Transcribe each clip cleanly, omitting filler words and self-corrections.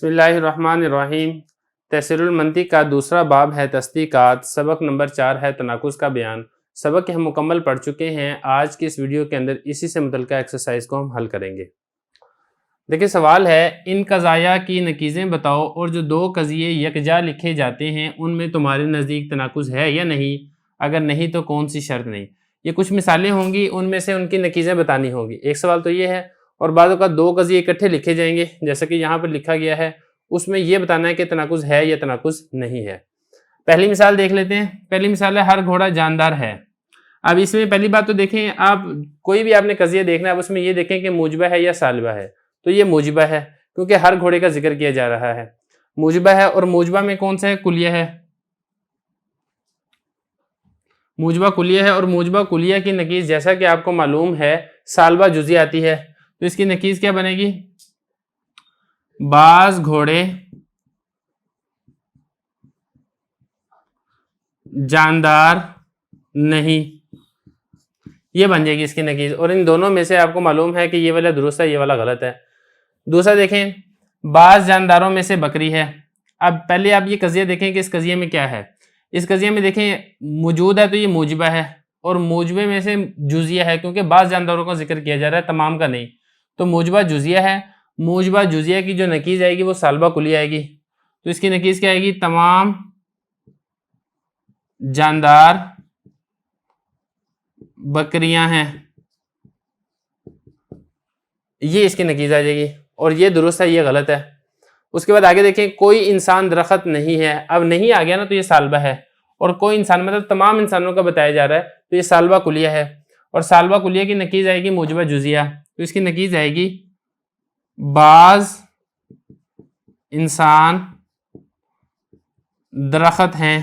بسم اللہ الرحمن الرحیم۔ تحصیل المنطق کا دوسرا باب ہے تصدیقات، سبق نمبر 4 ہے تناقض کا بیان۔ سبق ہم مکمل پڑھ چکے ہیں، آج کی اس ویڈیو کے اندر اسی سے متعلقہ ایکسرسائز کو ہم حل کریں گے۔ دیکھیں سوال ہے، ان قضایا کی نقیضیں بتاؤ اور جو دو قضیے یکجا لکھے جاتے ہیں ان میں تمہارے نزدیک تناقض ہے یا نہیں، اگر نہیں تو کون سی شرط نہیں۔ یہ کچھ مثالیں ہوں گی، ان میں سے ان کی نقیضیں بتانی ہوگی۔ ایک سوال تو یہ ہے، اور بعض اوقات دو قضیے اکٹھے لکھے جائیں گے جیسا کہ یہاں پر لکھا گیا ہے، اس میں یہ بتانا ہے کہ تناقض ہے یا تناقض نہیں ہے۔ پہلی مثال دیکھ لیتے ہیں۔ پہلی مثال ہے، ہر گھوڑا جاندار ہے۔ اب اس میں پہلی بات تو دیکھیں، آپ کوئی بھی آپ نے قضیہ دیکھنا ہے، اب اس میں یہ دیکھیں کہ موجبہ ہے یا سالبہ ہے۔ تو یہ موجبہ ہے کیونکہ ہر گھوڑے کا ذکر کیا جا رہا ہے، موجبہ ہے۔ اور موجبہ میں کون سا ہے؟ کلیہ ہے۔ موجبہ کلیہ ہے، اور موجبہ کلیہ کی نقیض جیسا کہ آپ کو معلوم ہے سالبہ جزئی آتی ہے، تو اس کی نقیض کیا بنے گی؟ بعض گھوڑے جاندار نہیں، یہ بن جائے گی اس کی نقیض۔ اور ان دونوں میں سے آپ کو معلوم ہے کہ یہ والا درست ہے، یہ والا غلط ہے۔ دوسرا دیکھیں، بعض جانداروں میں سے بکری ہے۔ اب پہلے آپ یہ قضیہ دیکھیں کہ اس قضیے میں کیا ہے۔ اس قضیے میں دیکھیں موجود ہے تو یہ موجبہ ہے، اور موجبے میں سے جزیہ ہے کیونکہ بعض جانداروں کا ذکر کیا جا رہا ہے، تمام کا نہیں، تو موجبہ جزیہ ہے۔ موجبہ جزیہ کی جو نقیض آئے گی وہ سالبہ کلیہ آئے گی، تو اس کی نقیض کیا آئے گی؟ تمام جاندار بکریاں ہیں، یہ اس کی نقیض آ جائے گی، اور یہ درست ہے، یہ غلط ہے۔ اس کے بعد آگے دیکھیں، کوئی انسان درخت نہیں ہے۔ اب نہیں آ گیا نا، تو یہ سالبہ ہے، اور کوئی انسان مطلب تمام انسانوں کا بتایا جا رہا ہے، تو یہ سالبہ کلیہ ہے، اور سالبہ کلیہ کی نقیض آئے گی موجبہ جزیہ، تو اس کی نقیض آئے گی بعض انسان درخت ہیں،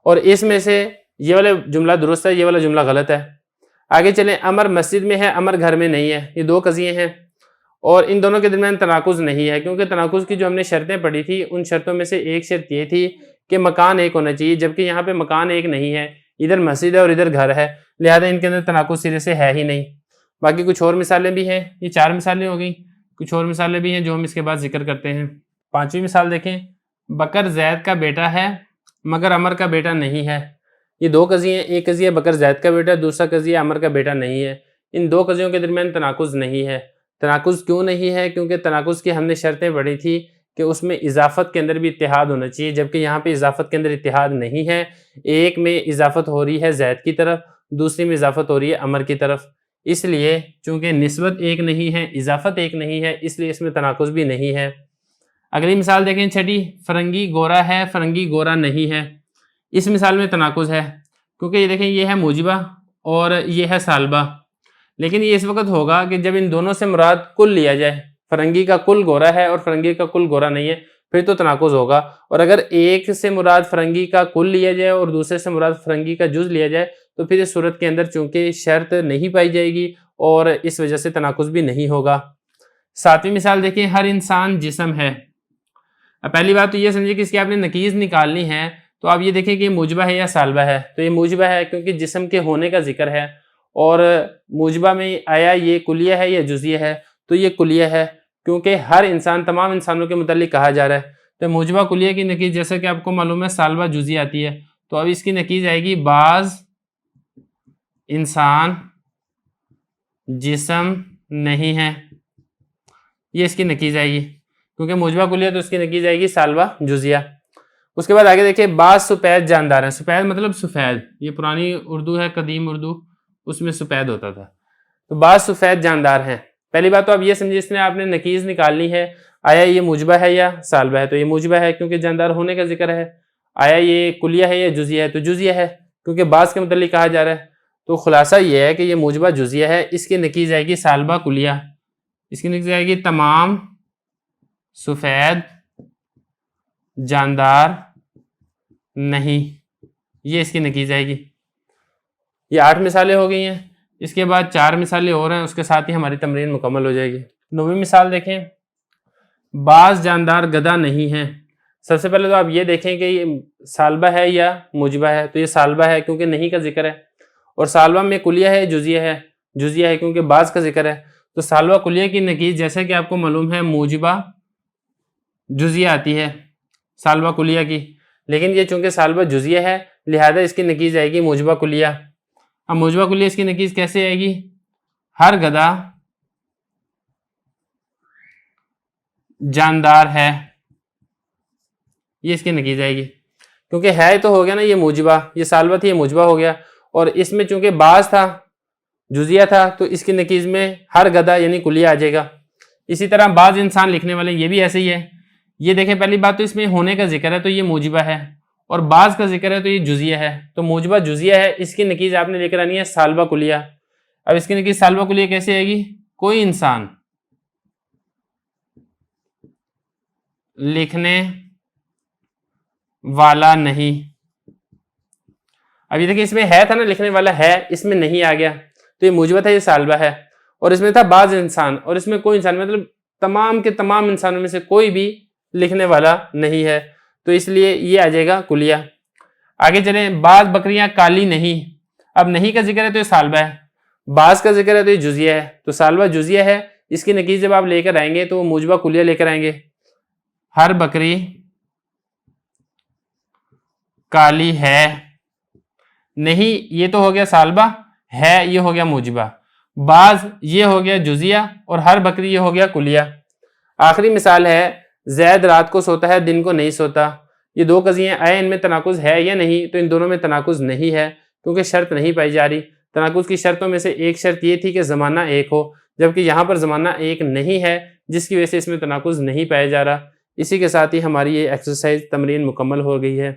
اور اس میں سے یہ والا جملہ درست ہے، یہ والا جملہ غلط ہے۔ آگے چلیں، امر مسجد میں ہے، امر گھر میں نہیں ہے۔ یہ دو قضیے ہیں، اور ان دونوں کے درمیان تناقض نہیں ہے، کیونکہ تناقض کی جو ہم نے شرطیں پڑھی تھی ان شرطوں میں سے ایک شرط یہ تھی کہ مکان ایک ہونا چاہیے، جبکہ یہاں پہ مکان ایک نہیں ہے، ادھر مسجد ہے اور ادھر گھر ہے، لہذا ان کے اندر تناقض سرے سے ہے ہی نہیں۔ باقی کچھ اور مثالیں بھی ہیں، یہ 4 مثالیں ہو گئیں، کچھ اور مثالیں بھی ہیں جو ہم اس کے بعد ذکر کرتے ہیں۔ 5ویں مثال دیکھیں، بکر زید کا بیٹا ہے مگر عمر کا بیٹا نہیں ہے۔ یہ دو قضیے ہیں، ایک قضیہ بکر زید کا بیٹا، دوسرا قضیہ عمر کا بیٹا نہیں ہے۔ ان دو قضیوں کے درمیان تناقض نہیں ہے۔ تناقض کیوں نہیں ہے؟ کیونکہ تناقض کی ہم نے شرطیں پڑھی تھی کہ اس میں اضافت کے اندر بھی اتحاد ہونا چاہیے، جبکہ یہاں پہ اضافت کے اندر اتحاد نہیں ہے۔ ایک میں اضافت ہو رہی ہے زید کی طرف، دوسری میں اضافت ہو رہی ہے عمر کی طرف، اس لیے چونکہ نسبت ایک نہیں ہے، اضافت ایک نہیں ہے، اس لیے اس میں تناقض بھی نہیں ہے۔ اگلی مثال دیکھیں، 6، فرنگی گورا ہے، فرنگی گورا نہیں ہے۔ اس مثال میں تناقض ہے کیونکہ یہ دیکھیں، یہ ہے موجبہ اور یہ ہے سالبہ، لیکن یہ اس وقت ہوگا کہ جب ان دونوں سے مراد کل لیا جائے، فرنگی کا کل گورا ہے اور فرنگی کا کل گورا نہیں ہے، پھر تو تناقض ہوگا۔ اور اگر ایک سے مراد فرنگی کا کل لیا جائے اور دوسرے سے مراد فرنگی کا جز لیا جائے، تو پھر اس صورت کے اندر چونکہ شرط نہیں پائی جائے گی اور اس وجہ سے تناقض بھی نہیں ہوگا۔ 7ویں مثال دیکھیں، ہر انسان جسم ہے۔ اب پہلی بات تو یہ سمجھے کہ اس کی آپ نے نقیض نکالنی ہے، تو آپ یہ دیکھیں کہ یہ موجبہ ہے یا سالبہ ہے۔ تو یہ موجبہ ہے کیونکہ جسم کے ہونے کا ذکر ہے، اور موجبہ میں آیا یہ کلیہ ہے یا جزیہ ہے، تو یہ کلیہ ہے کیونکہ ہر انسان، تمام انسانوں کے متعلق کہا جا رہا ہے۔ تو موجبہ کلیہ کی نقیض جیسا کہ آپ کو معلوم ہے سالبہ جزیہ آتی ہے، تو اب اس کی نقیض آئے گی بعض انسان جسم نہیں ہے، یہ اس کی نقیض آئے گی کیونکہ موجبہ کلیہ، تو اس کی نقیض آئے گی سالبہ جزیہ۔ اس کے بعد آگے دیکھیں، بعض سفید جاندار ہیں۔ سفید مطلب سفید، یہ پرانی اردو ہے، قدیم اردو، اس میں سفید ہوتا تھا، تو بعض سفید جاندار ہیں۔ پہلی بات تو اب یہ سمجھے، اس نے آپ نے نقیض نکالنی ہے، آیا یہ موجبہ ہے یا سالبہ ہے؟ تو یہ موجبہ ہے کیونکہ جاندار ہونے کا ذکر ہے۔ آیا یہ کلیہ ہے یا جزیہ ہے؟ تو جزیہ ہے کیونکہ بعض کے متعلق کہا جا رہا ہے۔ تو خلاصہ یہ ہے کہ یہ موجبہ جزیہ ہے، اس کی نقیض آئے گی سالبہ کلیہ، اس کی نقیض آئے گی تمام سفید جاندار نہیں، یہ اس کی نقیض آئے گی۔ یہ 8 مثالیں ہو گئی ہیں، اس کے بعد 4 مثالیں اور ہیں، اس کے ساتھ ہی ہماری تمرین مکمل ہو جائے گی۔ 9ویں مثال دیکھیں، بعض جاندار گدھا نہیں ہیں۔ سب سے پہلے تو آپ یہ دیکھیں کہ یہ سالبہ ہے یا موجبہ ہے، تو یہ سالبہ ہے کیونکہ نہیں کا ذکر ہے، اور سالبہ میں کلیہ ہے، جزیہ ہے؟ جزیہ ہے کیونکہ بعض کا ذکر ہے، تو سالبہ کلیہ کی نکیز جیسا کہ آپ کو معلوم ہے موجبہ جزیہ آتی ہے سالبہ کلیہ کی، لیکن یہ چونکہ سالبہ جزیہ ہے لہذا اس کی نکیز آئے گی موجبہ کلیہ۔ اب موجبہ کلیہ اس کی نکیز کیسے آئے گی؟ ہر گدھا جاندار ہے، یہ اس کی نکیز آئے گی، کیونکہ ہے تو ہو گیا نا یہ موجبہ، یہ سالبہ تھی یہ موجبہ ہو گیا، اور اس میں چونکہ بعض تھا جزیہ تھا تو اس کی نکیز میں ہر گدھا یعنی کلیہ آ جائے گا۔ اسی طرح بعض انسان لکھنے والے یہ بھی ایسے ہی ہے، یہ دیکھیں پہلی بات تو اس میں ہونے کا ذکر ہے تو یہ موجبہ ہے، اور بعض کا ذکر ہے تو یہ جزیہ ہے، تو موجبہ جزیہ ہے، اس کی نکیز آپ نے لے کر آنی ہے سالبہ کلیہ۔ اب اس کی نکیز سالبہ کلیہ کیسے آئے گی؟ کوئی انسان لکھنے والا نہیں، اب یہ دیکھیں اس میں ہے تھا نا لکھنے والا ہے، اس میں نہیں آ گیا تو یہ موجبہ تھا یہ سالبہ ہے، اور اس میں تھا بعض انسان اور اس میں کوئی انسان، مطلب تمام کے تمام انسانوں میں سے کوئی بھی لکھنے والا نہیں ہے، تو اس لیے یہ آ جائے گا کلیہ۔ آگے چلیں، بعض بکریاں کالی نہیں، اب نہیں کا ذکر ہے تو یہ سالبہ ہے، بعض کا ذکر ہے تو یہ جزیہ ہے، تو سالبہ جزیہ ہے، اس کی نکیز جب آپ لے کر آئیں گے تو وہ موجبہ کلیہ لے کر آئیں گے۔ ہر بکری کالی ہے، نہیں یہ تو ہو گیا سالبہ، ہے یہ ہو گیا موجبہ، بعض یہ ہو گیا جزیہ، اور ہر بکری یہ ہو گیا کلیہ۔ آخری مثال ہے زید رات کو سوتا ہے دن کو نہیں سوتا، یہ دو قضیے آئے ان میں تناقض ہے یا نہیں؟ تو ان دونوں میں تناقض نہیں ہے کیونکہ شرط نہیں پائی جا رہی۔ تناقض کی شرطوں میں سے ایک شرط یہ تھی کہ زمانہ ایک ہو، جبکہ یہاں پر زمانہ ایک نہیں ہے جس کی وجہ سے اس میں تناقض نہیں پایا جا رہا۔ اسی کے ساتھ ہی ہماری یہ ایکسرسائز تمرین مکمل ہو گئی ہے۔